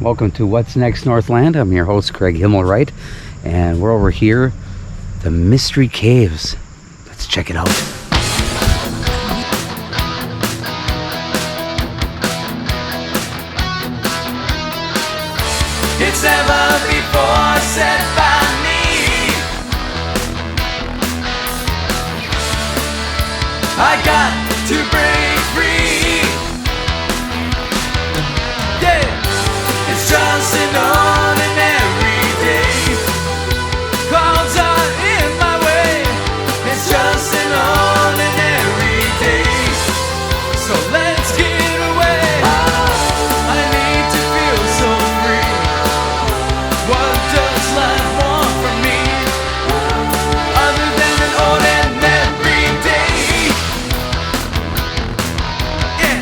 Welcome to What's Next Northland. I'm your host Craig Himmelwright, and we're over here, the Mystery Caves. Let's check it out. It's never before said by me. I got to break free. Yeah, it's just an ordinary day. Clouds are in my way. It's just an ordinary day. So let's get away. I need to feel so free. What does life want from me, other than an ordinary day? Yeah.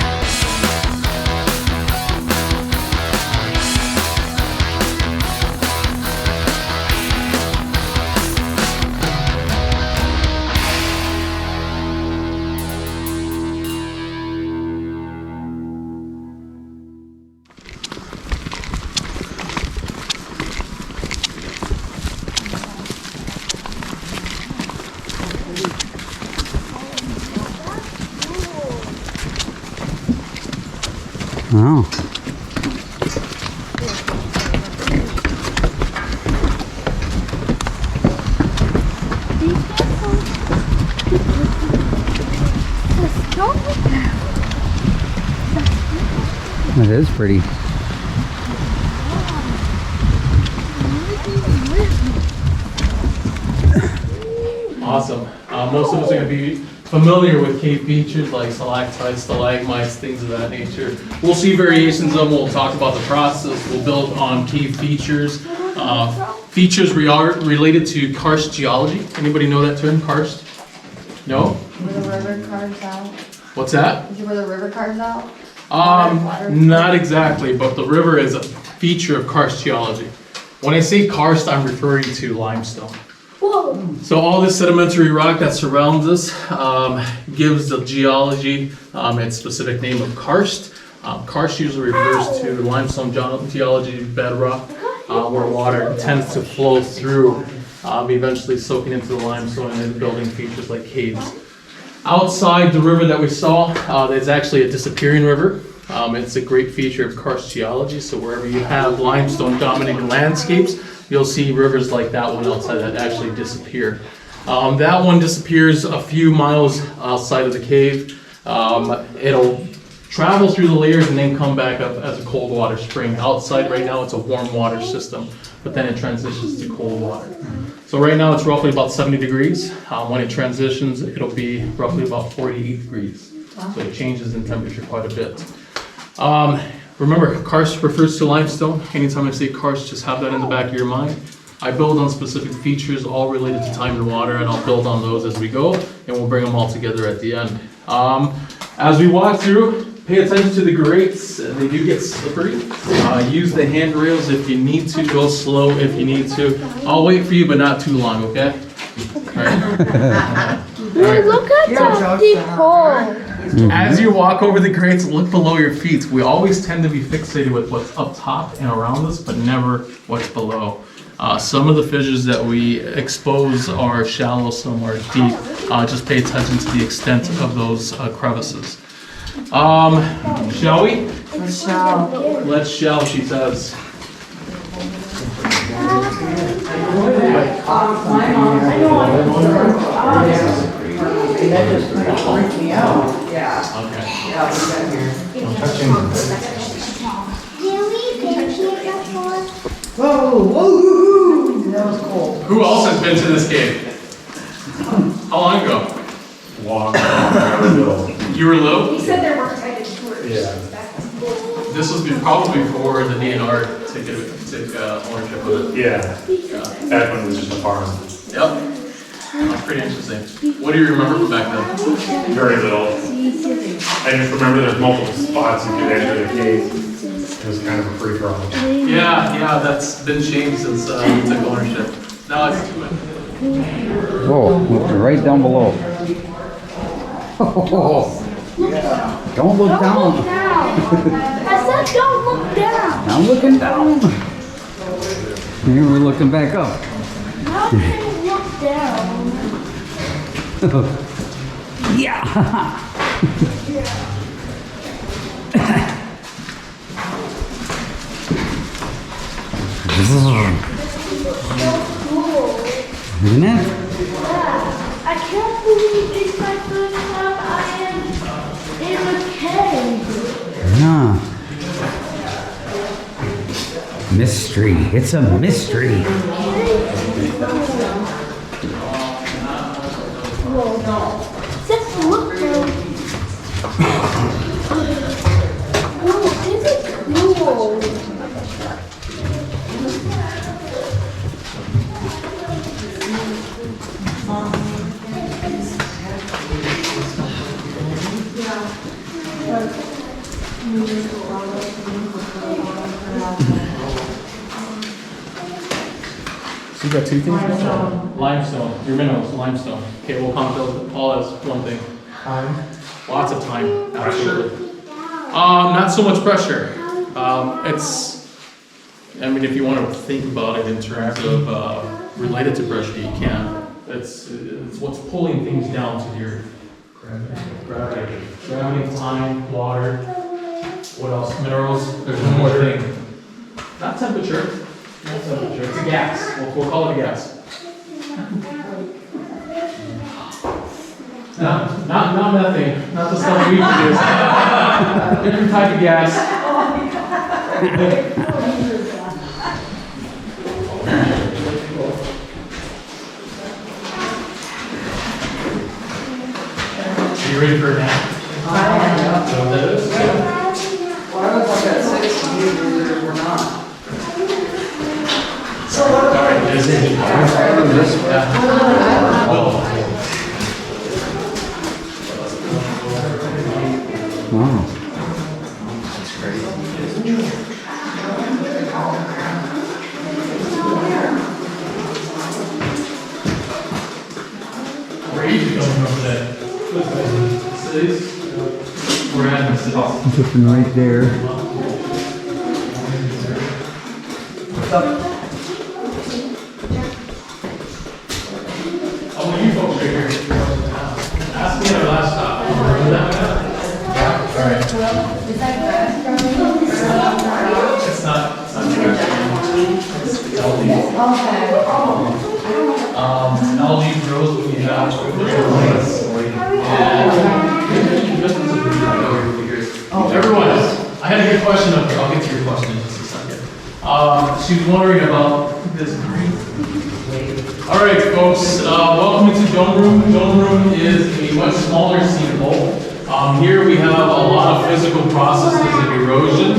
Oh. It is pretty. Awesome. Most of us are going to be familiar with cave features like stalactites, stalagmites, things of that nature. We'll see variations of them. We'll talk about the process. We'll build on cave features. Features related to karst geology. Anybody know that term, karst? No? Where the river carves out? What's that? Is it where the river carves out? Not exactly, but the river is a feature of karst geology. When I say karst, I'm referring to limestone. Whoa! So all this sedimentary rock that surrounds us gives the geology its specific name of karst. Karst usually refers to limestone geology, bedrock, where water tends to flow through, eventually soaking into the limestone and then building features like caves. Outside the river that we saw, there's actually a disappearing river. It's a great feature of karst geology, so wherever you have limestone dominating landscapes, you'll see rivers like that one outside that actually disappear. That one disappears a few miles outside of the cave. It'll travel through the layers and then come back up as a cold water spring. Outside right now it's a warm water system, but then it transitions to cold water. So right now it's roughly about 70 degrees. When it transitions, it'll be roughly about 48 degrees. So it changes in temperature quite a bit. Remember, karst refers to limestone. Anytime I say karst, just have that in the back of your mind. I build on specific features all related to time and water, and I'll build on those as we go, and we'll bring them all together at the end. As we walk through, pay attention to the grates. They do get slippery. Use the handrails if you need to. Go slow if you need to. I'll wait for you, but not too long, okay? All right. Look at that deep hole. As you walk over the grates, look below your feet. We always tend to be fixated with what's up top and around us, but never what's below. Some of the fissures that we expose are shallow, some are deep. Just pay attention to the extent of those crevices. Shall we? Let's shall, she says. That just freaked me out. Yeah. Okay. Yeah, we got here. Whoa, whoa, that was cool. Who else has been to this cave? How long ago? Long ago. You were little? He said there were guided tours. Yeah. This was probably before the DNR took ownership of it. Yeah. Back when it was just a farm. Yep. That's pretty interesting. What do you remember from back then? Very little. I just remember there's multiple spots you could enter the cave. It was kind of a free for all. Yeah, that's been changed since we took ownership. Now it's too much. Whoa, right down below. Oh, don't look down. That's said don't look down. I'm looking down. Here we're looking back up. How can you look down? Yeah. Isn't it? I can't believe it's my first time I am in a cave. Yeah. Mystery. It's a mystery. Just look down. Whoa, this is cool. So you got two things? Limestone, your minerals, limestone. Okay, we'll count all as one thing. Lots of time, absolutely. Not so much pressure. I mean, if you want to think about it in terms of related to pressure, you can. It's what's pulling things down to the earth. Gravity. Gravity, time, water. What else? Minerals. There's one more thing. Not temperature. Not temperature. It's a gas. We'll call it a gas. Not methane. Not the stuff we produce. Different type of gas. Are you ready for a nap? So that is. Well, I look like that 6 to you, we're not. Alright, this is. Wow. Where are you coming from today? Cities? We're at the cities. Something right there. Oh, well, you folks are here. Ask me at our last stop. Remember that? Yeah. All right. It's not algae grows when you have everyone, I had a good question up there. I'll get to your question in just a second. She was wondering about this green. All right, folks, welcome to Dome Room. Dome Room is a much smaller scene hole. Here we have a lot of physical processes of erosion.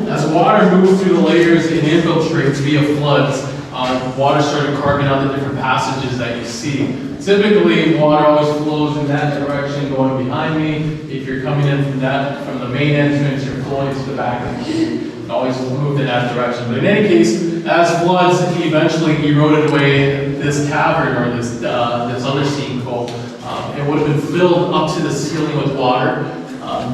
As water moves through the layers and infiltrates via floods, water started carving out the different passages that you see. Typically, water always flows in that direction, going behind me. If you're coming in from the main entrance, you're flowing to the back of the cave. It always moved in that direction. But in any case, as floods eventually eroded away this cavern or this other sinkhole, it would have been filled up to the ceiling with water.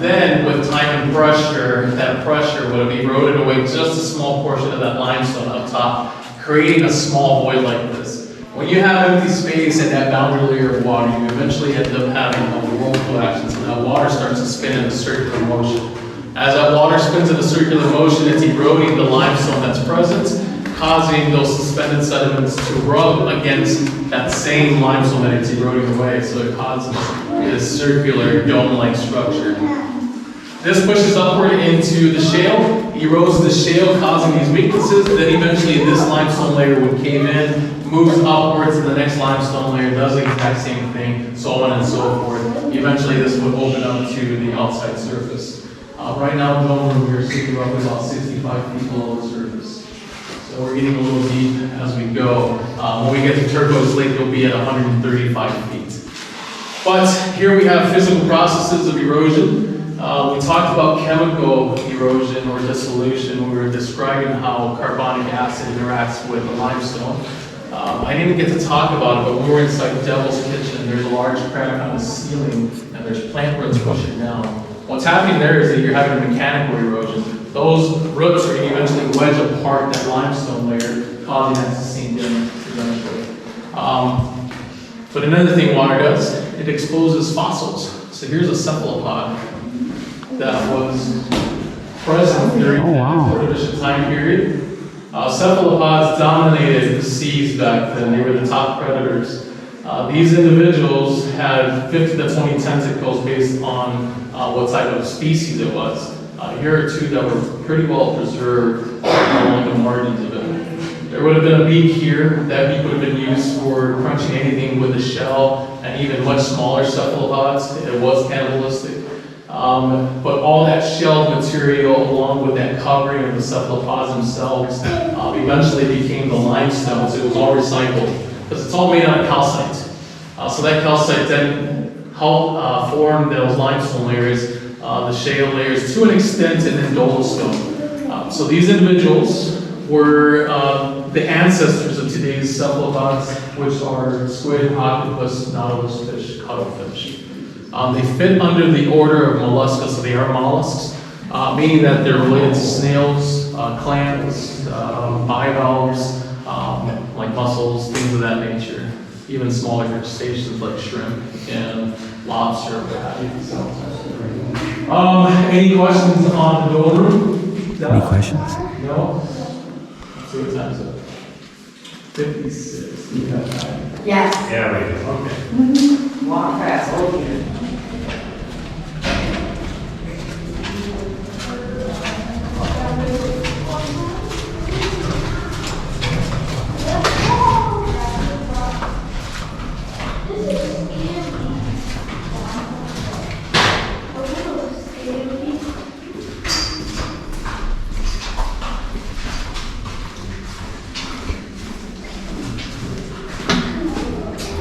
Then, with time and pressure, that pressure would have eroded away just a small portion of that limestone up top, creating a small void like this. When you have empty space and that boundary layer of water, you eventually end up having a whirlpool action. So now water starts to spin in a circular motion. As that water spins in a circular motion, it's eroding the limestone that's present, causing those suspended sediments to rub against that same limestone that it's eroding away. So it causes this circular dome-like structure. This pushes upward into the shale, erodes the shale, causing these weaknesses. Then eventually this limestone layer would cave in, moves upwards to the next limestone layer, does the exact same thing, so on and so forth. Eventually this would open up to the outside surface. Right now in Dome Room, we're sitting roughly about 65 feet below the surface. So we're getting a little deep as we go. When we get to Turquoise Lake, you'll be at 135 feet. But here we have physical processes of erosion. We talked about chemical erosion or dissolution when we were describing how carbonic acid interacts with the limestone. I didn't get to talk about it, but when we were inside Devil's Kitchen, there's a large crack on the ceiling, and there's plant roots pushing down. What's happening there is that you're having a mechanical erosion. Those roots are going to eventually wedge apart that limestone layer, causing that to sink in eventually. But another thing water does, it exposes fossils. So here's a cephalopod that was present during the Ordovician time period. Cephalopods dominated the seas back then. They were the top predators. These individuals had 50 to 20 tentacles based on what type of species it was. Here are two that were pretty well preserved along the margins of it. There would have been a beak here. That beak would have been used for crunching anything with a shell, and even much smaller cephalopods. It was cannibalistic. But all that shell material, along with that covering of the cephalopods themselves, eventually became the limestone. So it was all recycled, because it's all made out of calcite. So that calcite then helped form those limestone layers, the shale layers to an extent, and then dolostone. So these individuals were the ancestors of today's cephalopods, which are squid, octopus, nautilus fish, cuttlefish. They fit under the order of mollusca, so they are mollusks, meaning that they're related to snails, clams, bivalves, like mussels, things of that nature. Even smaller crustaceans like shrimp and lobster, what have you. Any questions on the dome room? No? Any questions? No? Let's see what time is it? 56. You have time. Yes. Yeah, right. Okay. Walk fast, okay.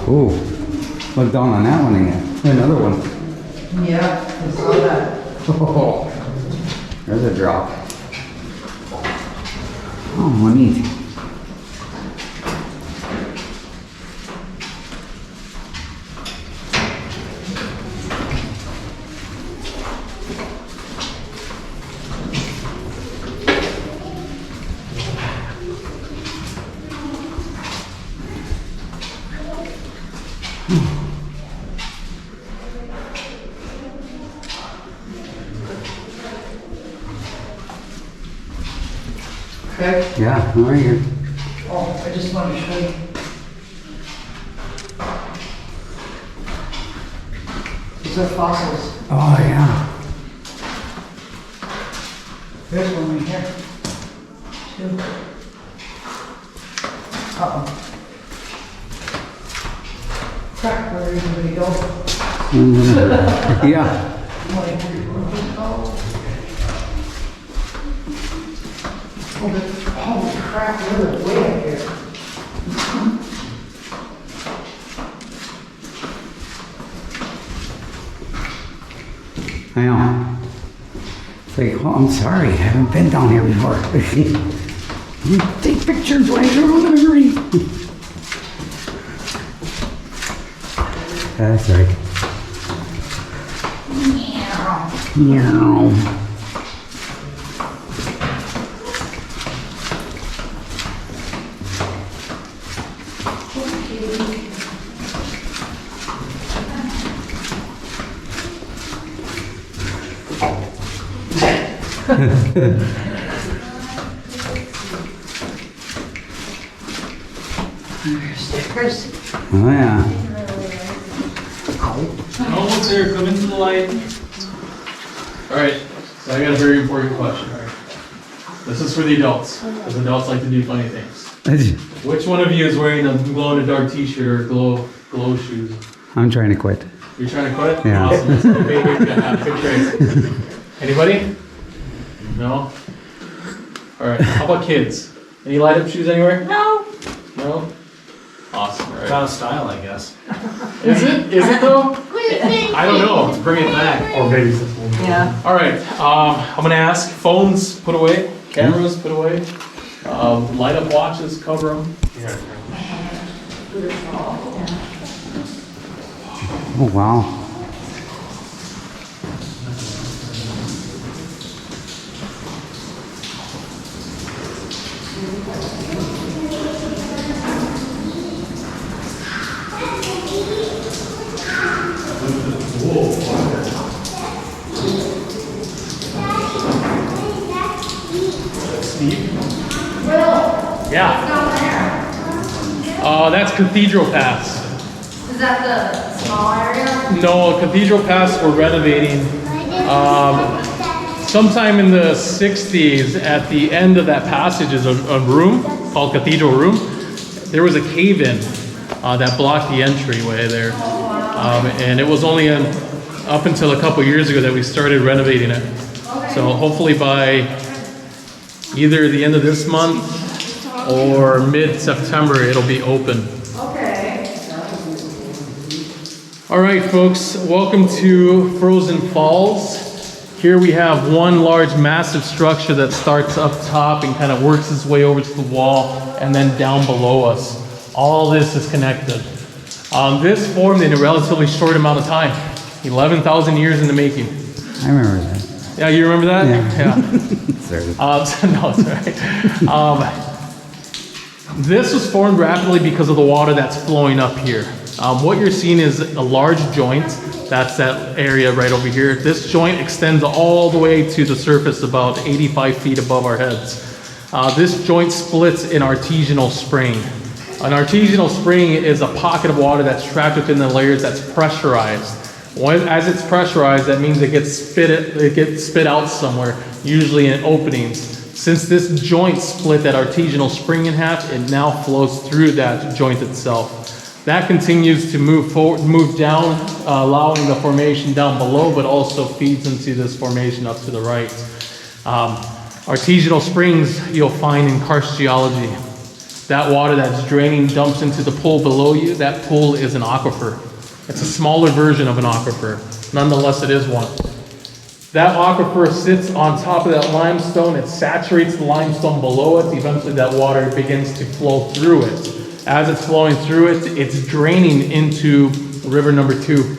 Ooh, look down on that one again. Another one. Yeah, I saw that. Oh, there's a drop. Oh, neat. Okay. Yeah, right here. Oh, I just wanted to show you. These are fossils. Oh, yeah. There's one right here. Two. Uh-oh. Crap, where did everybody go? Yeah. Holy crap, they're way up here. I know. It's like, oh, I'm sorry, I haven't been down here before. You take pictures while you're on the green. That's right. Meow. Stickers. Oh, yeah. Almost there, come into the light. All right, so I got a very important question. This is for the adults, because adults like to do funny things. Which one of you is wearing a glow-in-the-dark t-shirt or glow shoes? I'm trying to quit. You're trying to quit? Yeah. Awesome. So okay, here we go. Good choice. Anybody? No? All right, how about kids? Any light-up shoes anywhere? No. No? Awesome, all It's right. out of style, I guess. Is it? Is it though? What do you think? I don't know. Bring it back. Or maybe it's Yeah. All right, I'm gonna ask, phones put away, cameras put away, light up watches, cover them. Oh, wow. Yeah. Down there. That's Cathedral Pass. Is that the small area? No, Cathedral Pass we're renovating. Sometime in the 60s, at the end of that passage is a room called Cathedral Room. There was a cave-in that blocked the entryway there. And it was only up until a couple years ago that we started renovating it. So hopefully by either the end of this month or mid-September, it'll be open. Okay. All right, folks, welcome to Frozen Falls. Here we have one large, massive structure that starts up top and kind of works its way over to the wall and then down below us. All this is connected. This formed in a relatively short amount of time, 11,000 years in the making. I remember that. Yeah, you remember that? Yeah. Yeah. Sorry. No, it's all right. This was formed rapidly because of the water that's flowing up here. What you're seeing is a large joint. That's that area right over here. This joint extends all the way to the surface about 85 feet above our heads. This joint splits an artesianal spring. An artesianal spring is a pocket of water that's trapped within the layers that's pressurized. As it's pressurized, that means it gets spit out somewhere, usually in openings. Since this joint split that artesianal spring in half, it now flows through that joint itself. That continues to move forward, move down, allowing the formation down below, but also feeds into this formation up to the right. Artesianal springs you'll find in karst geology. That water that's draining dumps into the pool below you. That pool is an aquifer. It's a smaller version of an aquifer. Nonetheless, it is one. That aquifer sits on top of that limestone. It saturates the limestone below it. Eventually, that water begins to flow through it. As it's flowing through it, it's draining into river number 2.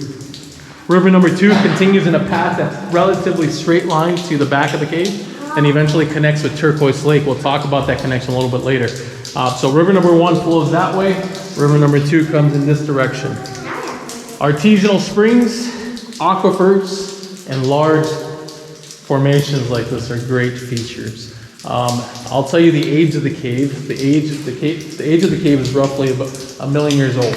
River number 2 continues in a path that's relatively straight line to the back of the cave and eventually connects with Turquoise Lake. We'll talk about that connection a little bit later. So river number 1 flows that way. River number 2 comes in this direction. Artesianal springs, aquifers, and large formations like this are great features. I'll tell you the age of the cave. The age of the cave is roughly about 1 million years old.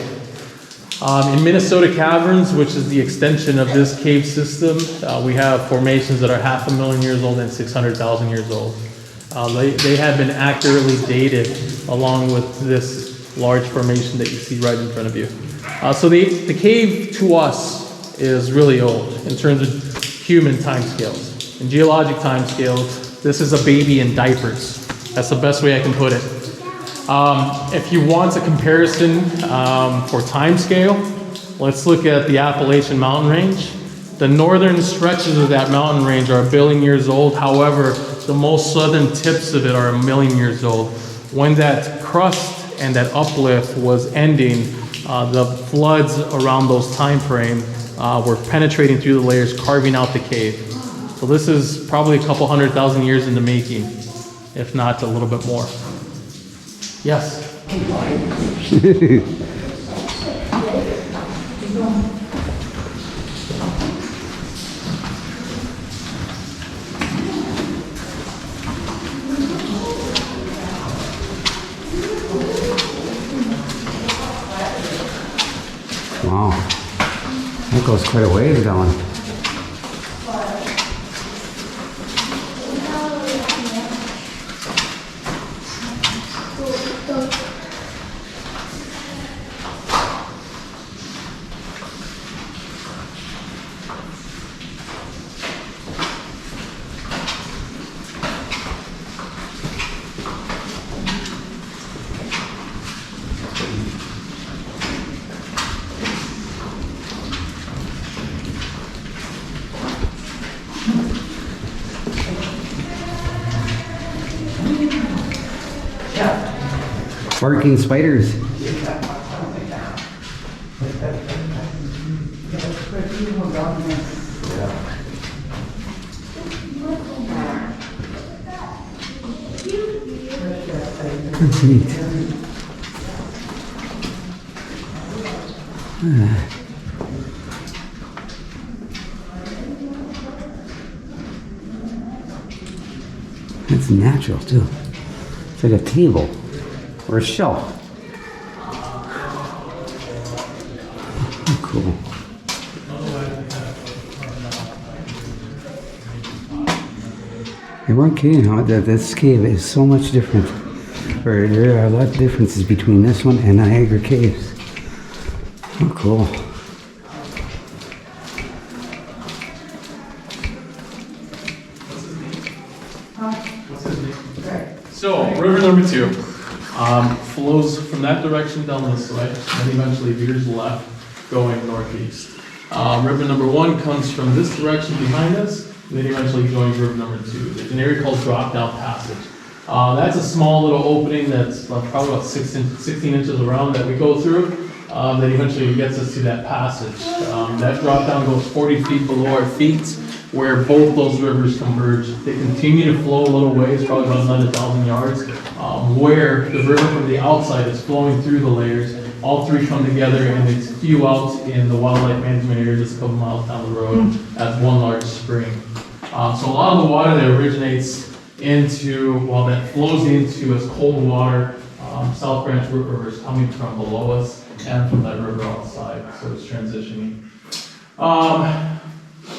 In Minnesota caverns, which is the extension of this cave system, we have formations that are 500,000 years old and 600,000 years old. They have been accurately dated along with this large formation that you see right in front of you. So the cave to us is really old in terms of human timescales. In geologic timescales, this is a baby in diapers. That's the best way I can put it. If you want a comparison for time scale, let's look at the Appalachian Mountain Range. The northern stretches of that mountain range are 1 billion years old. However, the most southern tips of it are 1 million years old. When that crust and that uplift was ending, the floods around those time frames were penetrating through the layers, carving out the cave. So this is probably a couple 100,000 years in the making, if not a little bit more. Yes? Wow. That goes quite a ways down. Barking spiders. That's neat. That's natural too. It's like a table. or a shelf. Cool. They weren't kidding how this cave is so much different. Or there are a lot of differences between this one and Niagara Caves. Oh, cool. So, river number 2 flows from that direction down this way, and eventually veers left, going northeast. River number 1 comes from this direction behind us, and then eventually joins river number 2. There's an area called Drop Down Passage. That's a small little opening that's probably about 16 inches around that we go through, that eventually gets us to that passage. That drop down goes 40 feet below our feet, where both those rivers converge. They continue to flow a little ways, probably about another 1,000 yards, where the river from the outside is flowing through the layers. All three come together and they spew out in the wildlife management area just a couple miles down the road as one large spring. So a lot of the water that originates into, well, that flows into as cold water, South Branch River is coming from below us and from that river outside, so it's transitioning.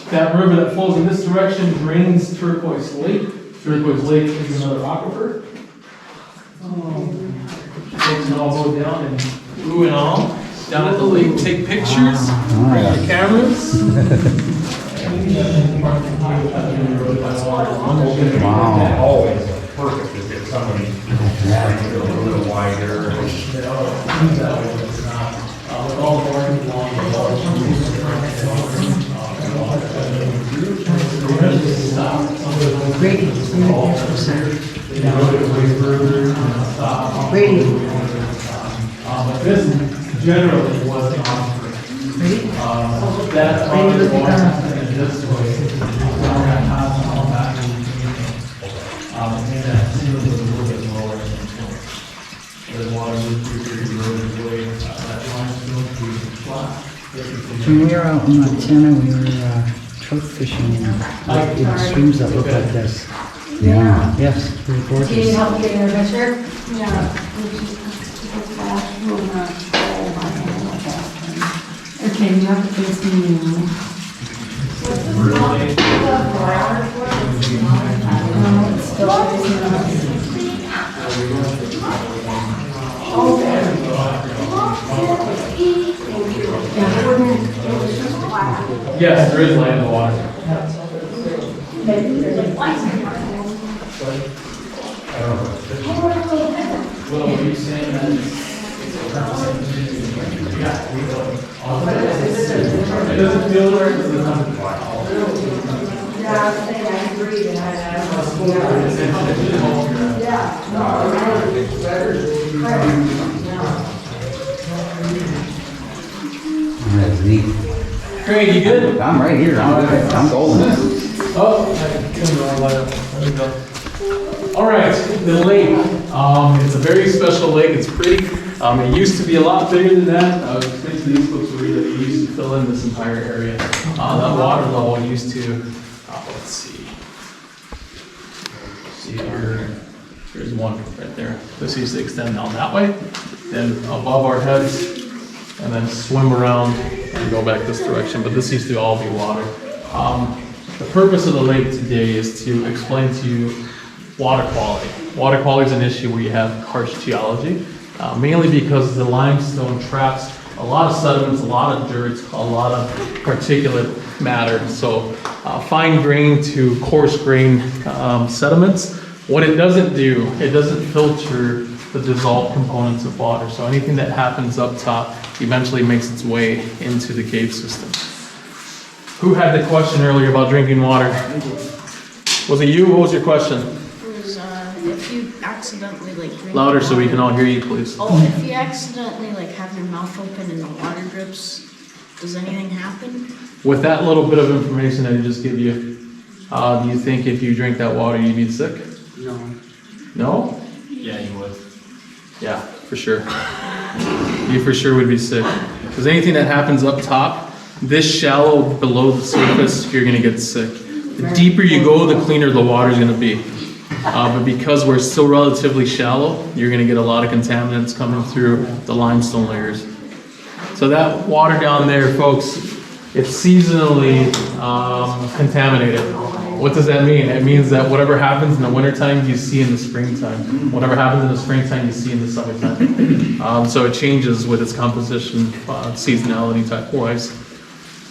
That river that flows in this direction drains Turquoise Lake. Turquoise Lake is another aquifer. Folks can all go down and ooh and all down at the lake, take pictures, bring your cameras. Wow. Always perfect to get somebody a little wider. With all the orange along the Brady. Brady. But this generally wasn't offering. That probably was more than this way. When we were out in Montana, we were trout fishing in streams that look like this. Yeah. Yes, pretty gorgeous. Do you need help getting your picture? Okay, you have to face me now. It's still facing us. Yes, there is light in the water. Well, were you saying that? It doesn't feel right, because it's not. Yeah, I was saying I agree, and That's neat. Craig, you good? I'm right here. I'm golden. Oh, all right, the lake. It's a very special lake. It's pretty. It used to be a lot bigger than that. Basically, these folks were that used to fill in this entire area. That water level used to. Let's see. See here. There's one right there. This used to extend down that way, then above our heads, and then swim around and go back this direction. But this used to all be water. The purpose of the lake today is to explain to you water quality. Water quality is an issue where you have harsh geology, mainly because the limestone traps a lot of sediments, a lot of dirt, a lot of particulate matter. So fine grain to coarse grain sediments. What it doesn't do, it doesn't filter the dissolved components of water. So anything that happens up top eventually makes its way into the cave system. Who had the question earlier about drinking water? Was it you? What was your question? It was, if you accidentally like drink Louder so we can all hear you, please. Oh, if you accidentally like have your mouth open and the water drips, does anything happen? With that little bit of information that I just give you, do you think if you drink that water you'd be sick? No. No? Yeah, you would. Yeah, for sure. You for sure would be sick. Because anything that happens up top, this shallow below the surface, you're gonna get sick. The deeper you go, the cleaner the water's gonna be. But because we're still relatively shallow, you're going to get a lot of contaminants coming through the limestone layers. So that water down there, folks, it's seasonally contaminated. What does that mean? It means that whatever happens in the wintertime, you see in the springtime. Whatever happens in the springtime, you see in the summertime. So it changes with its composition, seasonality type-wise.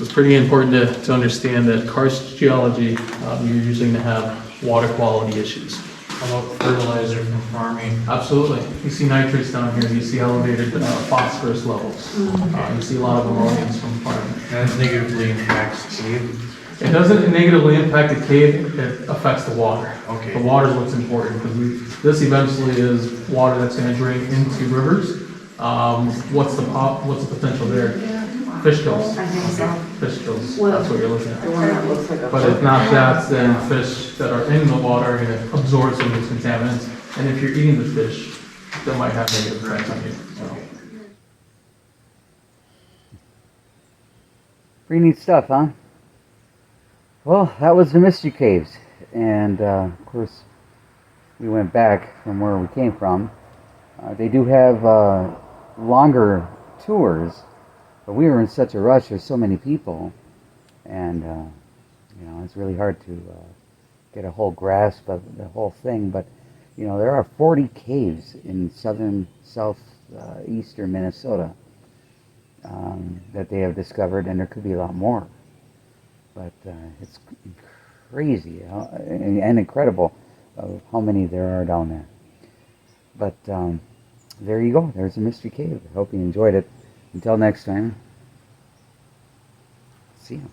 It's pretty important to understand that karst geology, you're usually going to have water quality issues. How about fertilizer from farming? Absolutely. You see nitrates down here. You see elevated phosphorus levels. You see a lot of ammoniums from farming. That negatively impacts cave. It doesn't negatively impact the cave. It affects the water. Okay. The water is what's important because this eventually is water that's going to drain into rivers. What's the potential there? Fish kills. I think so. Fish kills. Well, That's what you're looking at. The one that looks like a. But if not that, then fish that are in the water are going to absorb some of these contaminants. And if you're eating the fish, that might have negative effects on you. So. Pretty neat stuff, huh? Well, that was the Mystery Caves. And, of course, we went back from where we came from. They do have longer tours, but we were in such a rush. There's so many people. And, you know, it's really hard to get a whole grasp of the whole thing. But, you know, there are 40 caves in southeastern Minnesota that they have discovered, and there could be a lot more. But it's crazy and incredible of how many there are down there. But there you go. There's a mystery cave. I hope you enjoyed it. Until next time, see you.